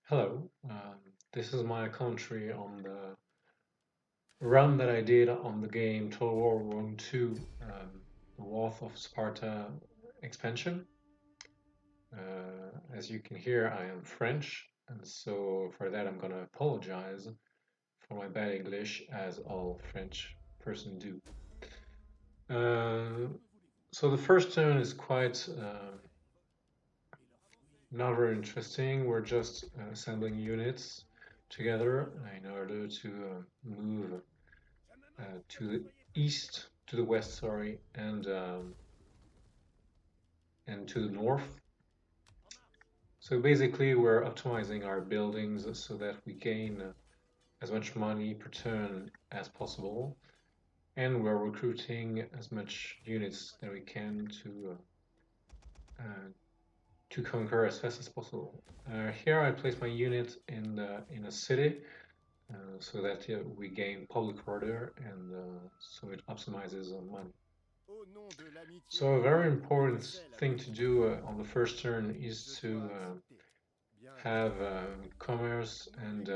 Hello, this is my commentary on the run that I did on the game Total War Rome 2, the Wrath of Sparta expansion. As you can hear, I am French, and so for that I'm gonna apologize for my bad English, as all French person do. Uh, so the first turn is quite not very interesting. We're just assembling units together in order to move to the east, to the west, sorry, and to the north. So basically, we're optimizing our buildings so that we gain as much money per turn as possible, and we're recruiting as much units that we can to conquer as fast as possible. Here, I place my unit in a city so that we gain public order and so it optimizes money. So a very important thing to do on the first turn is to have commerce and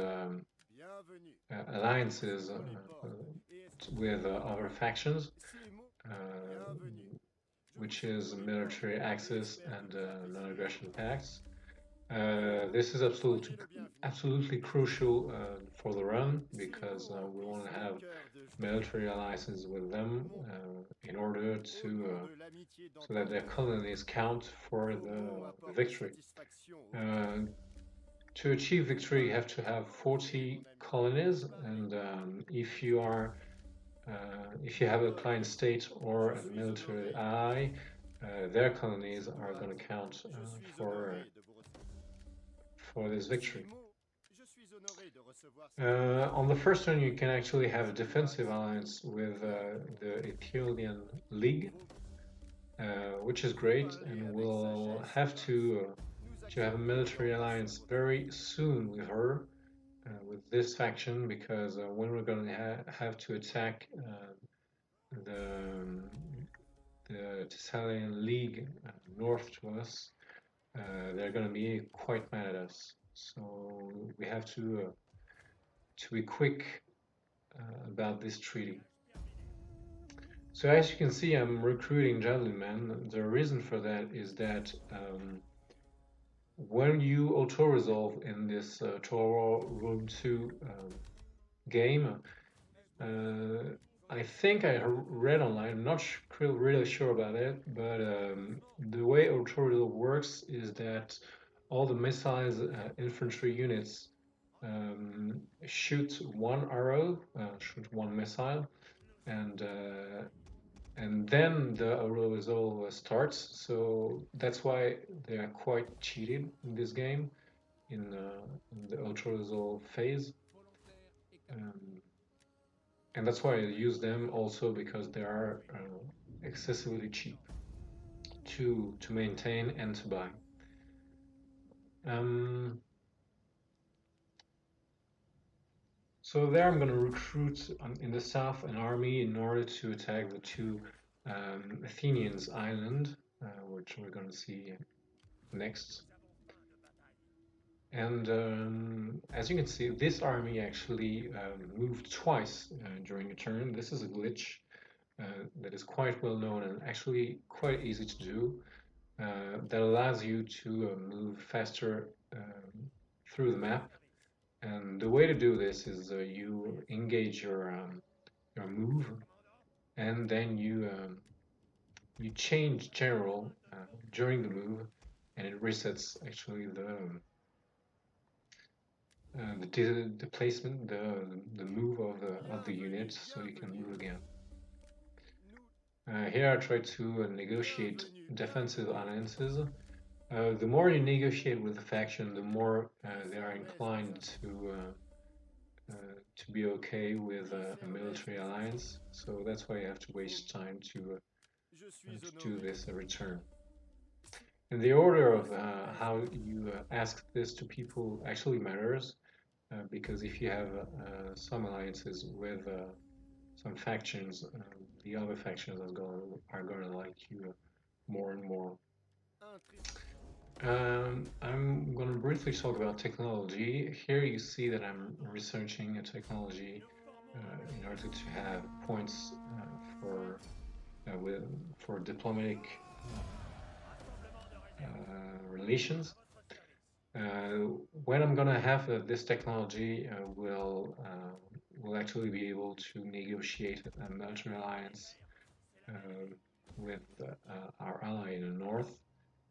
alliances with other factions, uh, which is military access and non-aggression pacts. This is absolutely crucial for the run because we want to have military alliances with them in order so that their colonies count for the victory. Uh, to achieve victory, you have to have 40 colonies, and if you have a client state or a military ally, their colonies are going to count for this victory. On the first turn, you can actually have a defensive alliance with the Aethiopian League, which is great, and we'll have to have a military alliance very soon with her, with this faction, because when we're going to have to attack the the Thessalian League north to us, they're going to be quite mad at us. So we have to be quick about this treaty. So as you can see, I'm recruiting gentlemen. The reason for that is that when you auto-resolve in this Toro Room 2 game, uh, I think I read online, I'm not really sure about it, but the way auto-resolve works is that all the missiles infantry units shoot one arrow, shoot one missile, and uh, and then the resolve starts. So that's why they are quite cheated in this game, in the ultra resolve phase, um, and that's why I use them also because they are excessively cheap to maintain and to buy. Um, so there, I'm going to recruit in the south an army in order to attack the two Athenians island, which we're going to see next. And as you can see, this army actually moved twice during a turn. This is a glitch that is quite well known and actually quite easy to do. That allows you to move faster through the map. And the way to do this is you engage your move, and then you change general during the move, and it resets actually the placement, the move of the unit, so you can move again. Here I try to negotiate defensive alliances. The more you negotiate with the faction, the more they are inclined to be okay with a military alliance. So that's why you have to waste time to do this every turn. And the order of how you ask this to people actually matters. Because if you have some alliances with some factions, the other factions are going to like you more and more. I'm going to briefly talk about technology. Here you see that I'm researching a technology in order to have points for with for diplomatic relations. When I'm gonna have this technology, will actually be able to negotiate a military alliance uh, with our ally in the north,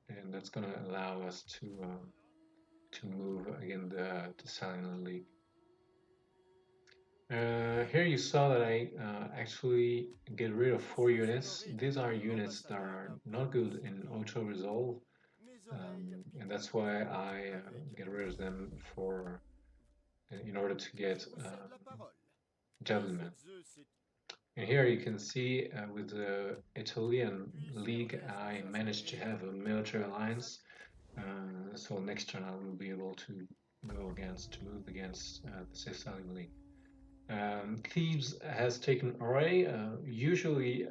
and that's gonna allow us to move again the Salian League. Here you saw that I actually get rid of 4 units. These are units that are not good in auto resolve, and that's why I get rid of them for in order to get javelin men. And here you can see with the Italian league, I managed to have a military alliance. So next turn I will be able to move against the Sicilian league. Thebes has taken already. Usually,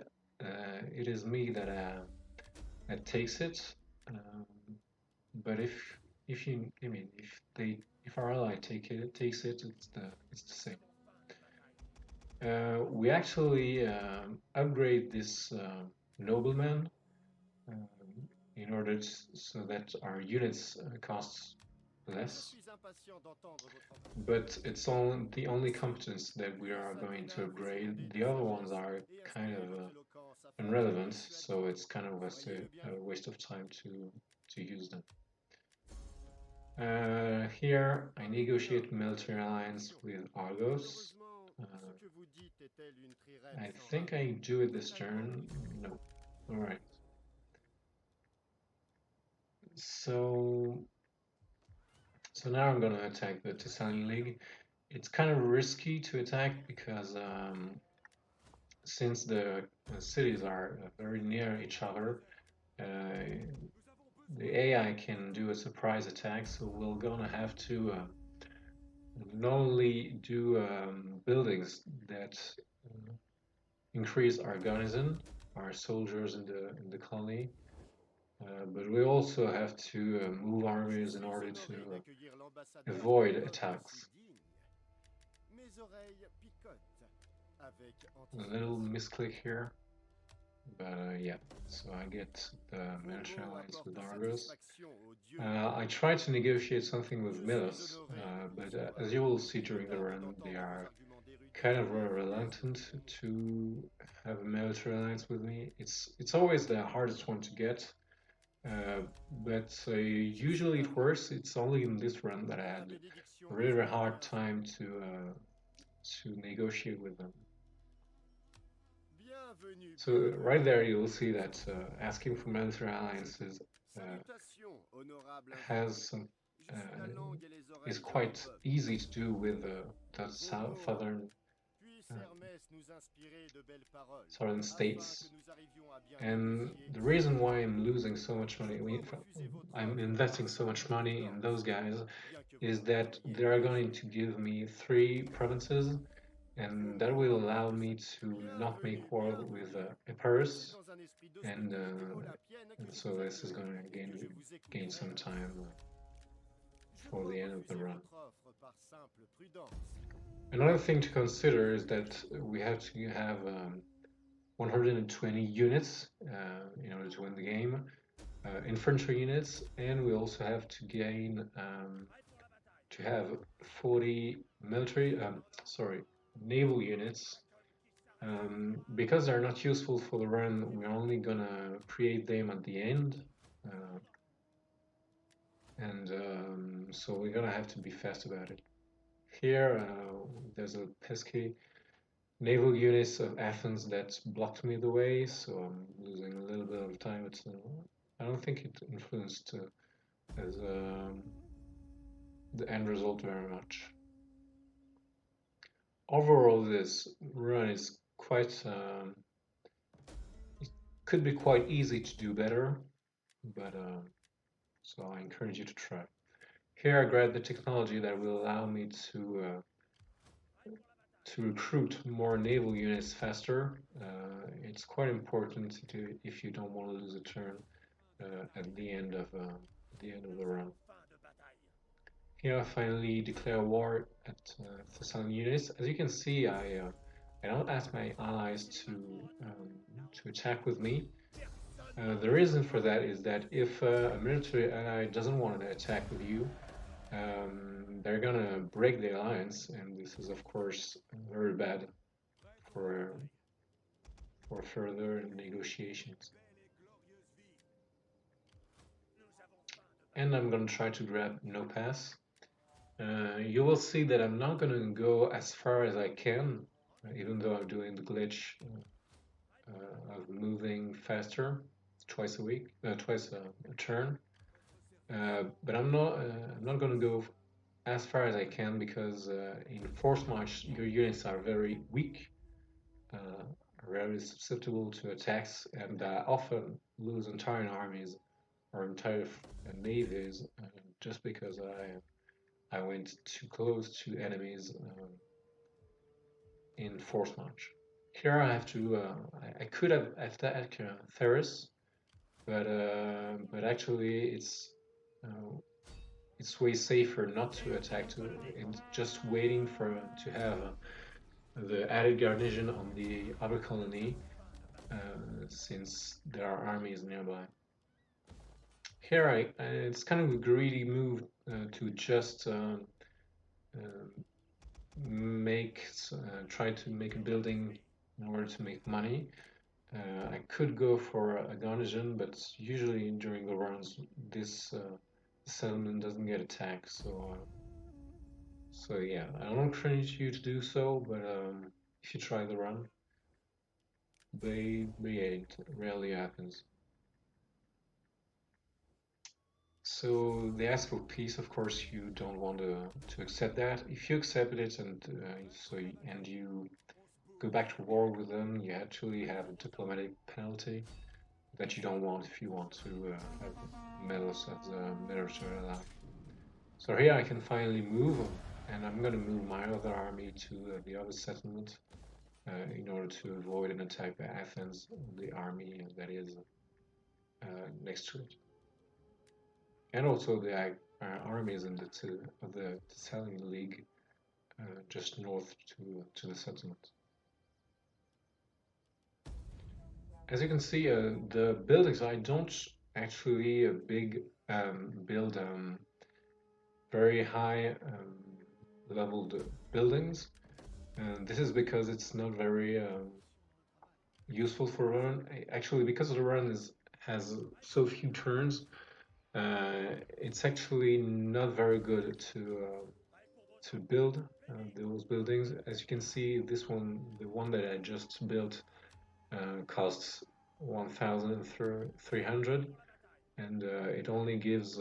it is me that takes it. Um, but if you, I mean, if our ally takes it, it's the same. We actually upgrade this nobleman um, in order so that our units costs less. But it's the only competence that we are going to upgrade. The other ones are kind of irrelevant, so it's kind of a waste of time to use them. Here, I negotiate military alliance with Argos. I think I do it this turn. No. Alright. So now I'm gonna attack the Thessalian League. It's kind of risky to attack because since the cities are very near each other, the AI can do a surprise attack, so we're gonna have to not only do buildings that increase our garrison, our soldiers in the colony, but we also have to move armies in order to avoid attacks. A little misclick here, but yeah. So I get the military alliance with Argos. I try to negotiate something with Milos, but as you will see during the run, they are kind of reluctant to have a military alliance with me. It's always the hardest one to get, but usually it works. It's only in this run that I had a really hard time to negotiate with them. So right there, you'll see that asking for military alliances has some is quite easy to do with the southern states. And the reason why I'm losing so much money, I'm investing so much money in those guys, is that they are going to give me 3 provinces, and that will allow me to not make war with Epirus, and so this is going to gain some time for the end of the run. Another thing to consider is that we have to have 120 units in order to win the game, infantry units, and we also have to gain to have 40 naval units. Because they're not useful for the run, we're only gonna create them at the end, and so we're gonna have to be fast about it. Here, there's a pesky naval units of Athens that blocked me the way, so I'm losing a little bit of time. I don't think it influenced as the end result very much. Overall, this run is quite. It could be quite easy to do better, but so I encourage you to try. Here, I grab the technology that will allow me to recruit more naval units faster. It's quite important if you don't want to lose a turn at the end of the end of the run. Here I finally declare war at Thessalonians. As you can see, I don't ask my allies to attack with me. The reason for that is that if a military ally doesn't want to attack with you, they're gonna break the alliance, and this is of course very bad for for further negotiations. And I'm gonna try to grab no pass. You will see that I'm not gonna go as far as I can, even though I'm doing the glitch of moving faster twice a week, twice a turn. But I'm not gonna go as far as I can because in force march your units are very weak, uh, very susceptible to attacks, and often lose entire armies or entire navies just because I went too close to enemies in force march. Here I have to I could have attacked Ferris, but actually it's way safer not to attack and just waiting for to have the added garnison on the other colony since there are armies nearby. Here it's kind of a greedy move to just make try to make a building in order to make money. I could go for a garnison, but usually during the runs, this settlement doesn't get attacked. So yeah, I don't encourage you to do so, but if you try the run, it rarely happens. So they ask for peace. Of course, you don't want to accept that. If you accept it and you go back to war with them, you actually have a diplomatic penalty that you don't want if you want to have medals as a military ally. So here I can finally move, and I'm gonna move my other army to the other settlement in order to avoid an attack by Athens, the army that is next to it, and also the armies in the Thessalian League just north to the settlement. As you can see, the buildings I don't actually build very high leveled buildings. And this is because it's not very useful for run. Actually, because the run has so few turns, it's actually not very good to build those buildings. As you can see, this one, the one that I just built, costs 1,300, and it only gives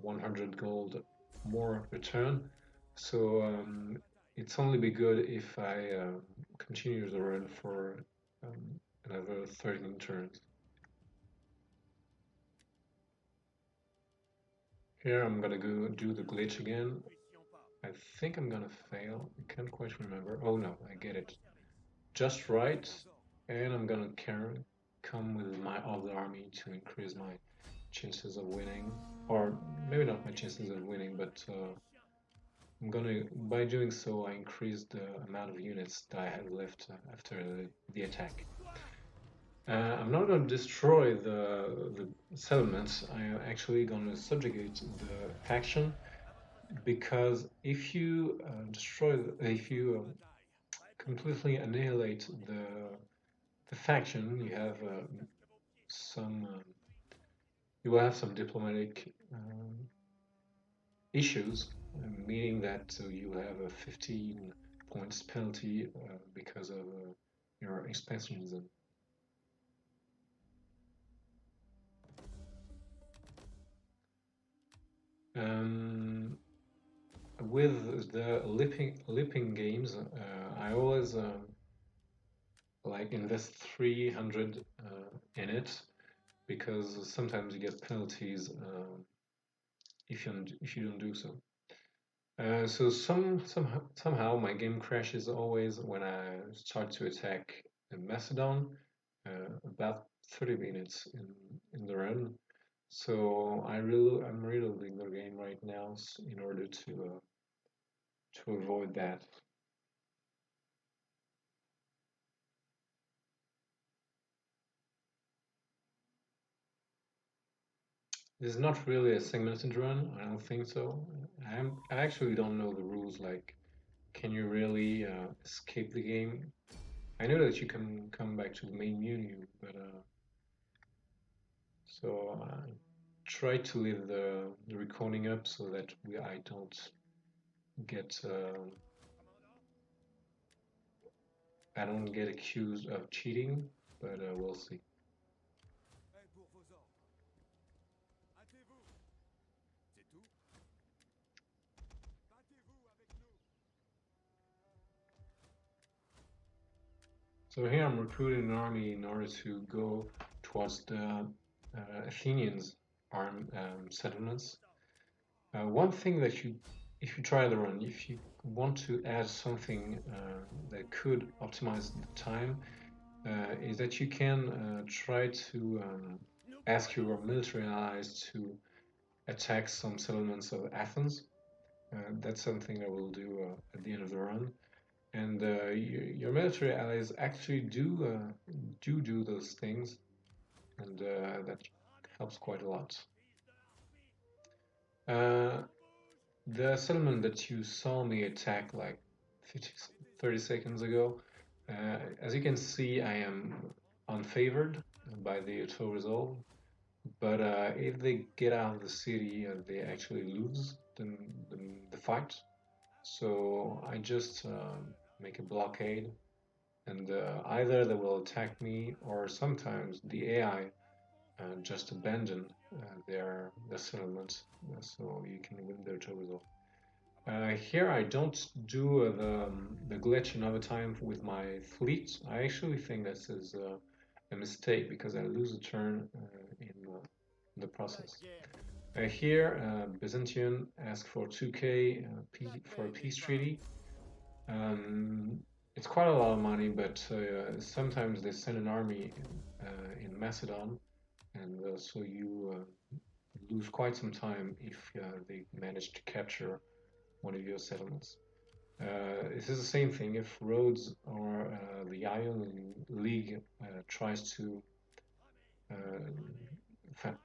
100 gold more return. So it's only be good if I continue the run for another 13 turns. Here I'm gonna go do the glitch again. I think I'm gonna fail. I can't quite remember. Oh no, I get it just right, and I'm gonna come with my other army to increase my chances of winning, or maybe not my chances of winning, but I'm gonna, by doing so, I increase the amount of units that I have left after the attack. I'm not going to destroy the settlements. I am actually going to subjugate the faction, because if you if you completely annihilate the faction, you have some you will have some diplomatic issues, meaning that you have a 15 points penalty because of your expansionism. With the lipping games, I always like invest 300 in it, because sometimes you get penalties if you don't do so. So somehow my game crashes always when I start to attack Macedon, about 30 minutes in the run. So I'm reloading the game right now in order to avoid that. This is not really a segmented run. I don't think so. I actually don't know the rules. Like, can you really escape the game? I know that you can come back to the main menu, but so try to leave the recording up so that I don't get I don't get accused of cheating. But we'll see. So here I'm recruiting an army in order to go towards the Athenians' settlements. One thing that if you try the run, if you want to add something that could optimize the time, is that you can try to ask your military allies to attack some settlements of Athens. That's something I will do at the end of the run. And your military allies actually do those things, and that helps quite a lot. Uh, the settlement that you saw me attack like 50, 30 seconds ago, as you can see, I am unfavored by the auto resolve. But if they get out of the city, they actually lose the fight. So I just make a blockade, and either they will attack me, or sometimes the AI just abandon their settlement, so you can win their tourism. Here I don't do the glitch another time with my fleet. I actually think this is a mistake because I lose a turn in the process. Here, Byzantium asked for 2k for a peace treaty. Um, it's quite a lot of money, but sometimes they send an army in Macedon, and so you lose quite some time if they manage to capture one of your settlements. This is the same thing if Rhodes or the Ion League tries to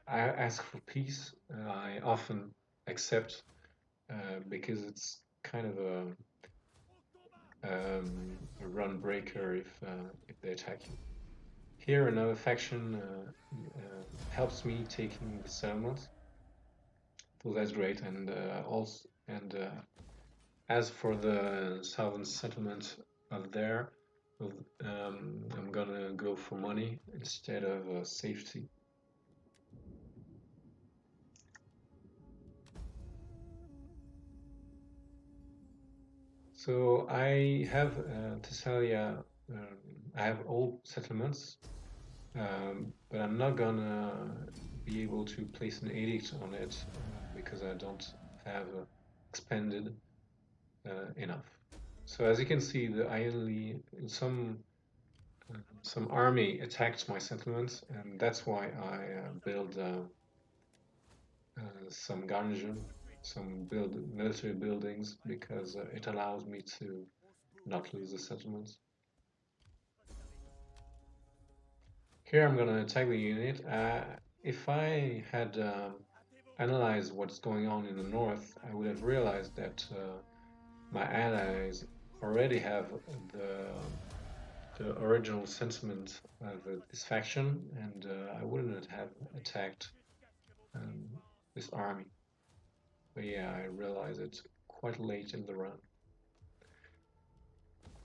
I ask for peace. I often accept because it's kind of a run breaker if they attack you. Here, another faction helps me taking the settlement, so that's great. And also, and as for the southern settlement of there, I'm gonna go for money instead of safety. So I have Thessalia. I have old settlements, but I'm not gonna be able to place an edict on it because I don't have expanded enough. So as you can see, the Ironly some army attacked my settlements, and that's why I build some garnison, some military buildings because it allows me to not lose the settlements. Here I'm gonna attack the unit. If I had analyzed what's going on in the north, I would have realized that my allies already have the the original sentiment of this faction, and I wouldn't have attacked um, this army. But yeah, I realized it quite late in the run.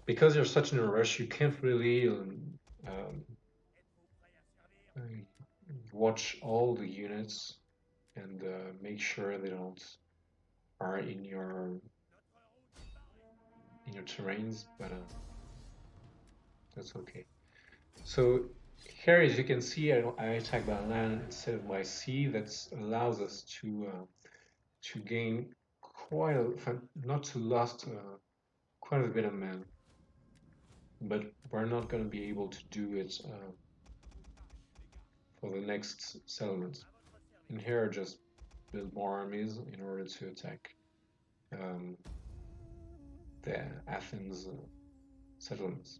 Because you're such in a rush, you can't really uh, watch all the units and make sure they don't are in your terrains, but that's okay. So here, as you can see, I attack by land instead of by sea. That allows us to gain quite a, not to lost quite a bit of men, but we're not going to be able to do it for the next settlements. And here, just build more armies in order to attack um, the Athens settlements.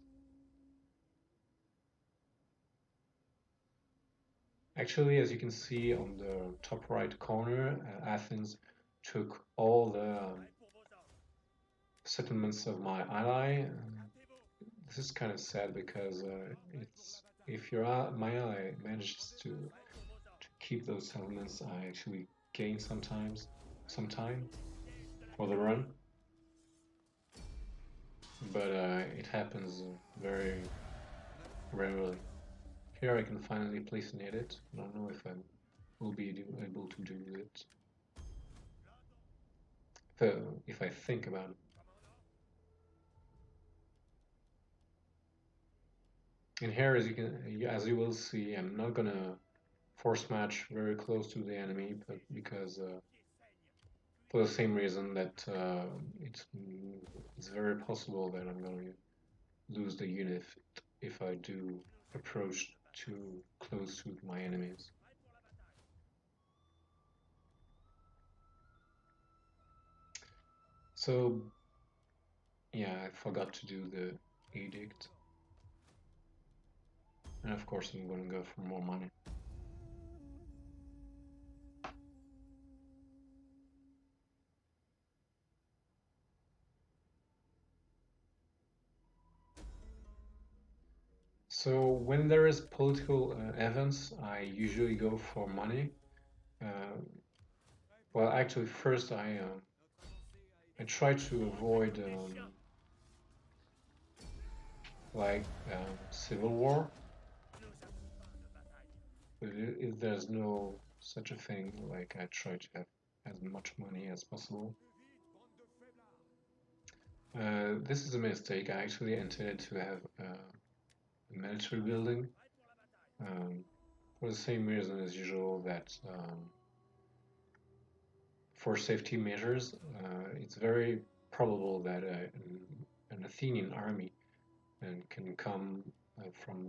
Actually, as you can see on the top right corner, Athens took all the settlements of my ally. This is kind of sad because it's if your my ally manages to keep those settlements, I actually gain some time for the run, but it happens very rarely. Here I can finally place an edit. I don't know if I will be able to do it. If I think about it. And here, as you will see, I'm not gonna force match very close to the enemy, but because for the same reason that it's very possible that I'm gonna lose the unit if I do approach too close to my enemies. So yeah, I forgot to do the edict, and of course I'm gonna go for more money. So when there is political events, I usually go for money. Uh, well, actually, first I try to avoid like civil war, but if there's no such a thing, like I try to have as much money as possible. This is a mistake. I actually intended to have a military building for the same reason as usual that for safety measures, it's very probable that an Athenian army can come from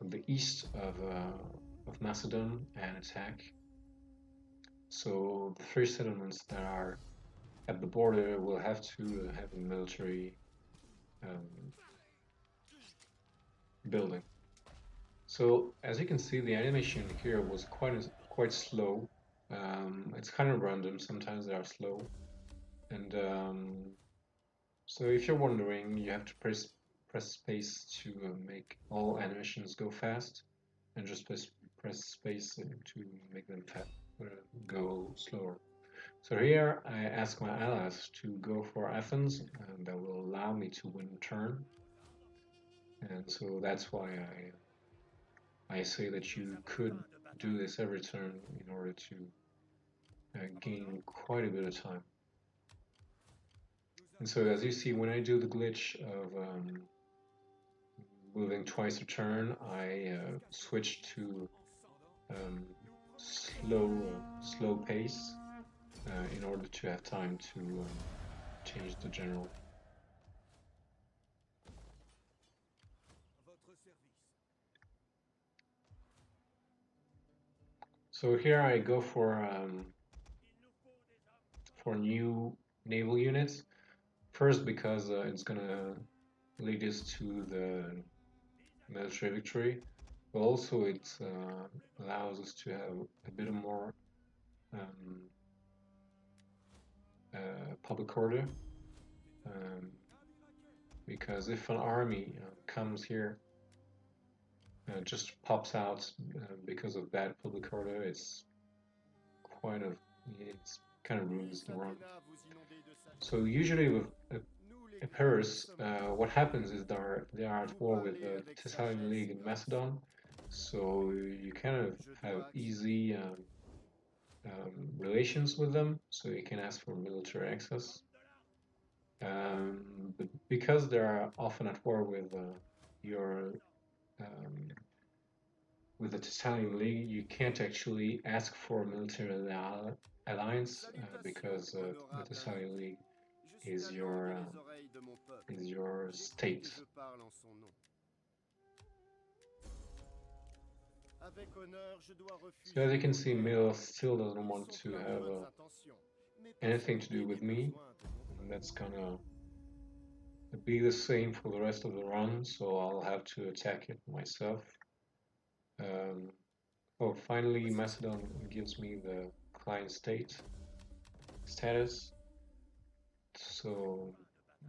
the east of Macedon and attack. So the three settlements that are at the border will have to have a military um, building. So as you can see, the animation here was quite slow. It's kind of random. Sometimes they are slow, and so if you're wondering, you have to press space to make all animations go fast, and just press space to make them go slower. So here I ask my allies to go for Athens, and that will allow me to win a turn. And so that's why I say that you could do this every turn in order to gain quite a bit of time. And so as you see, when I do the glitch of moving twice a turn, I switch to um, slow pace in order to have time to change the general. So here I go for new naval units. First, because it's gonna lead us to the military victory, but also it allows us to have a bit more um, public order. Um, because if an army comes here, just pops out because of bad public order, it's kind of ruins the run. So usually with Epirus, what happens is they are at war with the Thessalian League in Macedon, so you kind of have easy relations with them, so you can ask for military access. But because they are often at war your um, with the Thessalian League, you can't actually ask for a military alliance because the Thessalian League is your state. So as you can see, Mill still doesn't want to have anything to do with me, and that's gonna be the same for the rest of the run, so I'll have to attack it myself. Oh, finally, Macedon gives me the client state status, so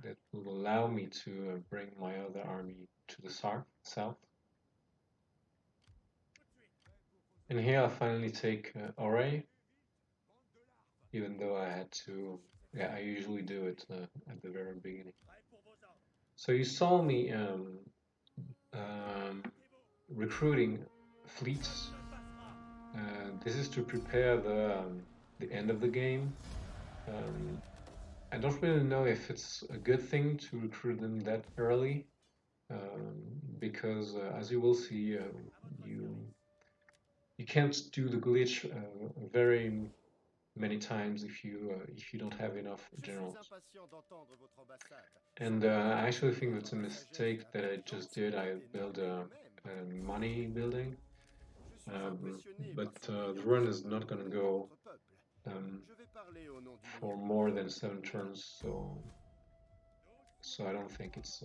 that will allow me to bring my other army to the south. And here I finally take Auray, even though I had to, yeah, I usually do it at the very beginning. So you saw me um, recruiting fleets. This is to prepare the end of the game. I don't really know if it's a good thing to recruit them that early, because as you will see, you can't do the glitch very many times if you don't have enough generals. And I actually think that's a mistake that I just did. I built a money building, but the run is not going to go for more than 7 turns, so I don't think it's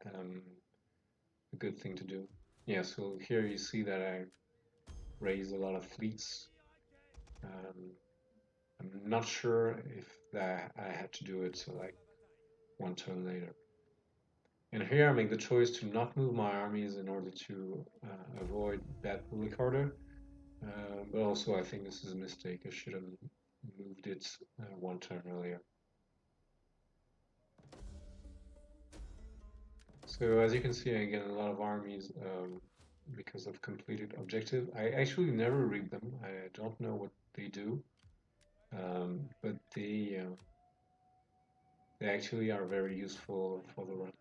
a good thing to do. Yeah, so here you see that I raised a lot of fleets. I'm not sure if that I had to do it like 1 turn later. And here I make the choice to not move my armies in order to avoid bad public order. But also I think this is a mistake. I should have moved it 1 turn earlier. So as you can see, I get a lot of armies because of completed objective. I actually never read them. I don't know what they do, but they actually are very useful for the run.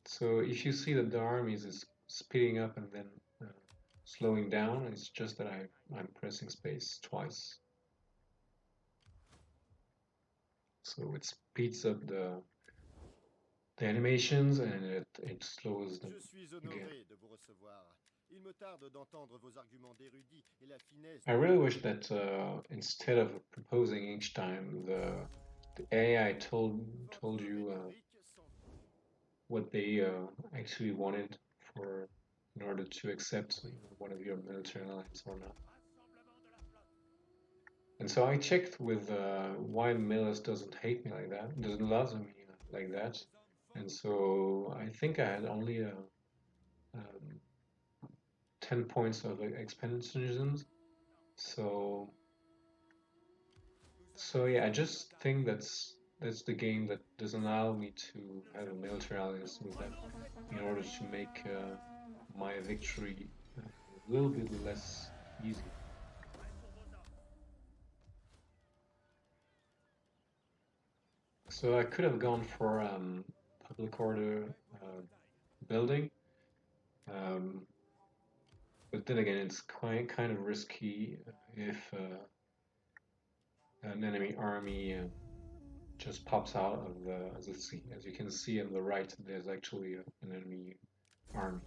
So if you see that the armies is speeding up and then slowing down, it's just that I'm pressing space twice. So it speeds up the animations and it slows them again. I really wish that instead of proposing each time, the AI told you what they actually wanted for in order to accept one of your military alliance or not. And so I checked with why Milos doesn't hate me like that, doesn't love me like that, and so I think I had only 10 points of expansionism. So yeah, I just think that's the game that doesn't allow me to have a military alliance with them in order to make my victory a little bit less easy. So I could have gone for public order building, but then again, it's kind of risky if an enemy army just pops out of the sea. As you can see on the right, there's actually an enemy army.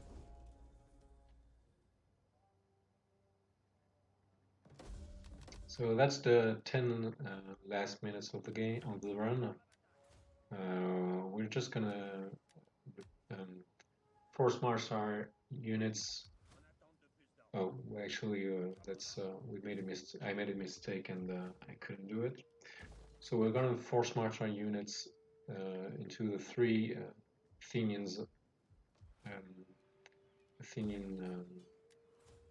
So that's the 10 last minutes of the game, of the run. We're just gonna force march our units. Oh, actually, that's we made a mistake. I made a mistake and I couldn't do it. So we're gonna force march our units into the 3 Athenians, Athenian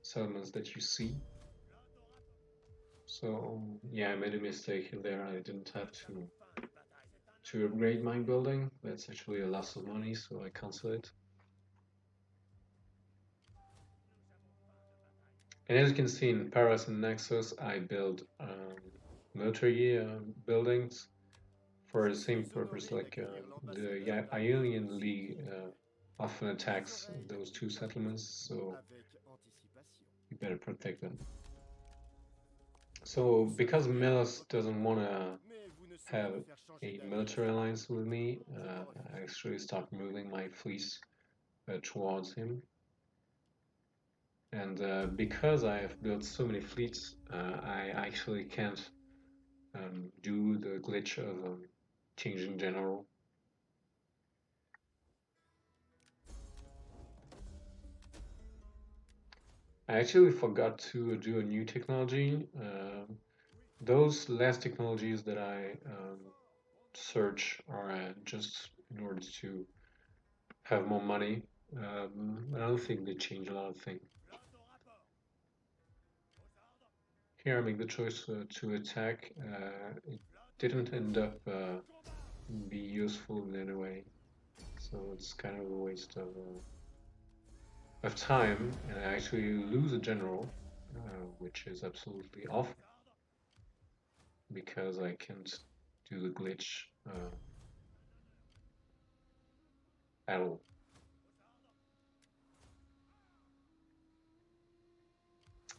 settlements that you see. So yeah, I made a mistake there. I didn't have to upgrade my building. That's actually a loss of money, so I cancel it. And as you can see in Paris and Naxos, I build military buildings for the same purpose, like the Ionian League often attacks those 2 settlements, so you better protect them. So because Milos doesn't want to have a military alliance with me, I actually start moving my fleets towards him. And because I have built so many fleets, I actually can't do the glitch of changing general. I actually forgot to do a new technology. Those last technologies that I search are just in order to have more money. I don't think they change a lot of things. Here I make the choice to attack. It didn't end up be useful in any way, so it's kind of a waste of time, and I actually lose a general, which is absolutely awful because I can't do the glitch at all.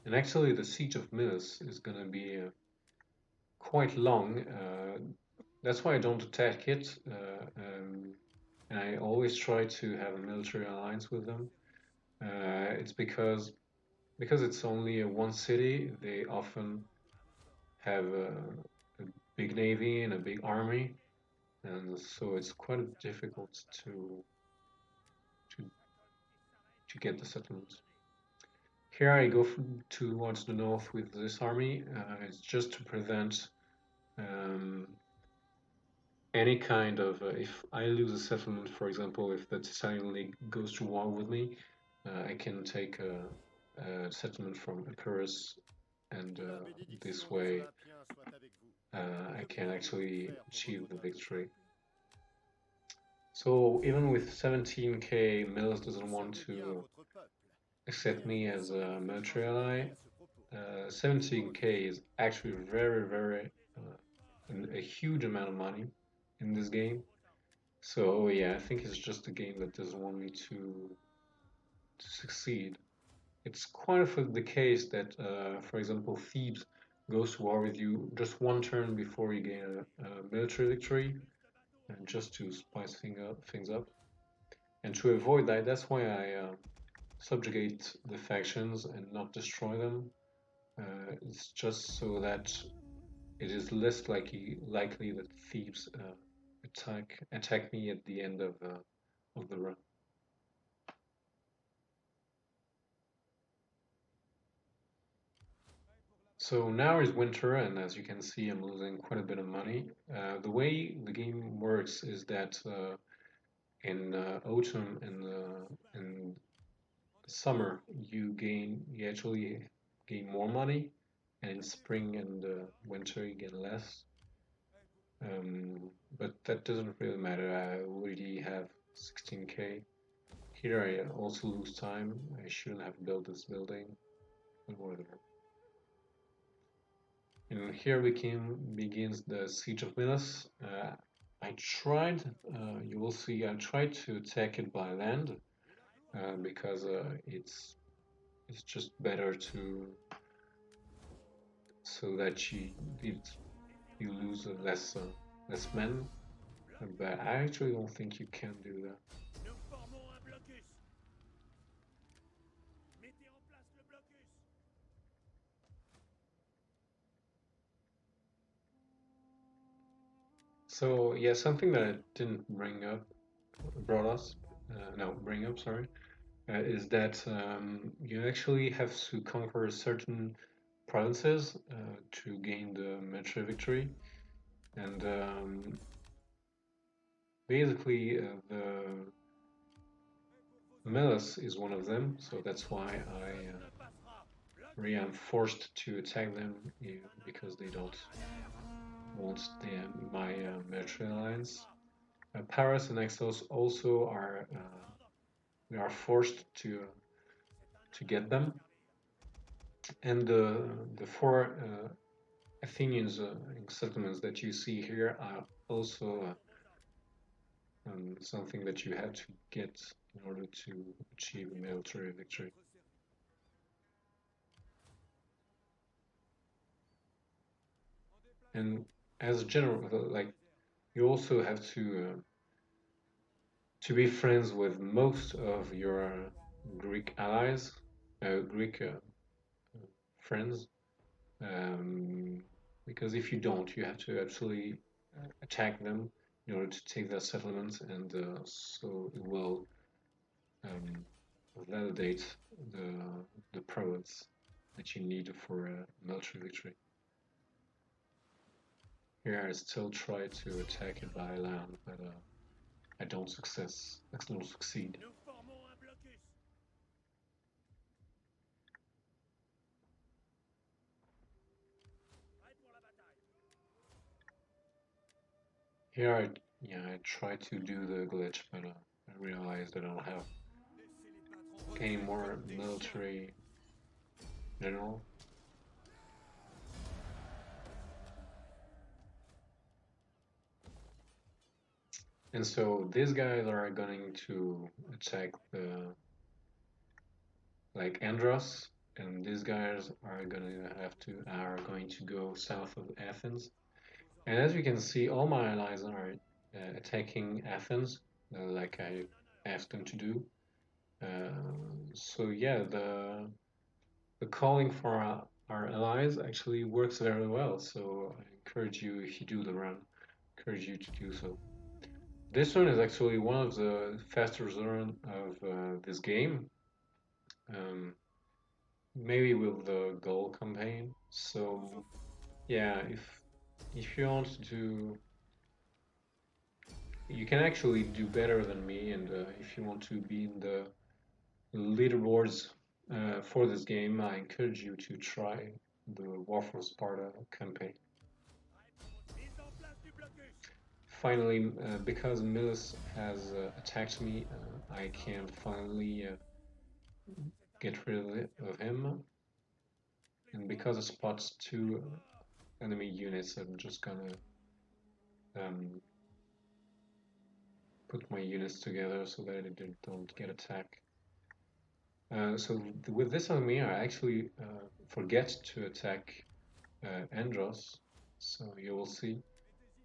And actually, the siege of Milas is going to be quite long. That's why I don't attack it. And I always try to have a military alliance with them. It's because it's only a one city. They often have a big navy and a big army, and so it's quite difficult to to get the settlements. Here I go towards the north with this army. It's just to prevent um, any kind of if I lose a settlement, for example, if the Thessalian League goes to war with me, I can take a settlement from Epirus, and this way I can actually achieve the victory. So even with 17k, Mills doesn't want to accept me as a military ally. 17k is actually very a huge amount of money in this game. So yeah, I think it's just a game that doesn't want me to succeed. It's quite often the case that, for example, Thebes goes to war with you just one turn before you gain a military victory, and just to spice things up. And to avoid that, that's why I subjugate the factions and not destroy them. It's just so that it is less likely that thieves attack me at the end of the run. So now is winter, and as you can see, I'm losing quite a bit of money. The way the game works is that in autumn and in summer you actually gain more money, and in spring and winter you get less. But that doesn't really matter. I already have 16k. Here I also lose time. I shouldn't have built this building, but whatever. And here begins the siege of Milas. I tried, you will see, I tried to attack it by land because it's just better to so that you lose less men. But I actually don't think you can do that. So yeah, something that I didn't brought us, no, bring up, sorry, is that you actually have to conquer certain provinces to gain the military victory, and basically the Melas is one of them, so that's why really am forced to attack them because they don't want my military alliance. Paris and Exos also are we are forced to get them, and the four Athenians settlements that you see here are also something that you have to get in order to achieve a military victory. And as a general, like you also have to to be friends with most of your Greek allies, Greek friends, um, because if you don't, you have to actually attack them in order to take their settlements, and so it will um, validate the the prowess that you need for a military victory. Here I still try to attack it by land, but I don't succeed. Here I try to do the glitch, but I realized I don't have any more military general. And so these guys are going to attack the like Andros, and these guys are going to go south of Athens. And as you can see, all my allies are attacking Athens, like I asked them to do. So yeah, the calling for our allies actually works very well. So I encourage you, if you do the run, encourage you to do so. This one is actually one of the fastest run of this game. Um, Maybe with the goal campaign. So yeah, if you want to, you can actually do better than me, and if you want to be in the leaderboards for this game, I encourage you to try the War for Sparta campaign. Finally, because Millis has attacked me, I can finally get rid of him. And because it spots two enemy units, I'm just gonna um, put my units together so that they don't get attacked. So with this enemy, I actually forget to attack Andros, so you will see.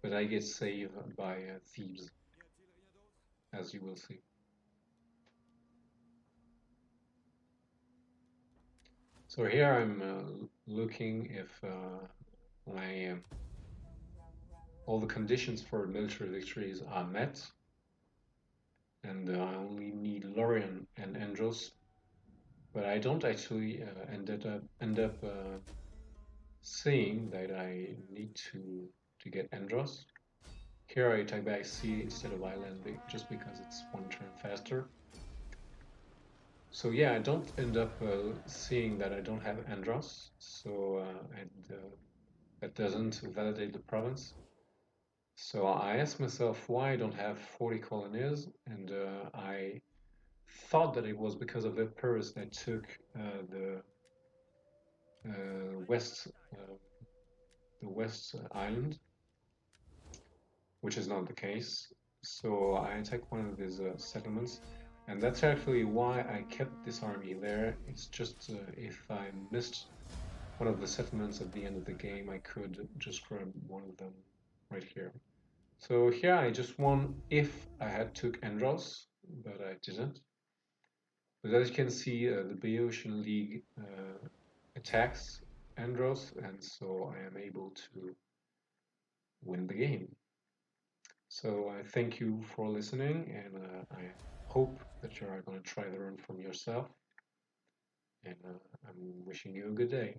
But I get saved by thieves, as you will see. So here I'm looking if my all the conditions for military victories are met, and I only need Lorien and Andros, but I don't actually end up seeing that I need to get Andros. Here I attack back C instead of island just because it's one turn faster. So yeah, I don't end up seeing that I don't have Andros, so that doesn't validate the province. So I asked myself why I don't have 40 colonies, and I thought that it was because of the Epirus that took the west the west island, which is not the case. So I attacked one of these settlements, and that's actually why I kept this army there. It's just if I missed one of the settlements at the end of the game, I could just grab one of them right here. So here I just won if I had took Andros, but I didn't. But as you can see, the Boeotian League attacks Andros, and so I am able to win the game. So I thank you for listening, and I hope that you are going to try the run from yourself. And I'm wishing you a good day.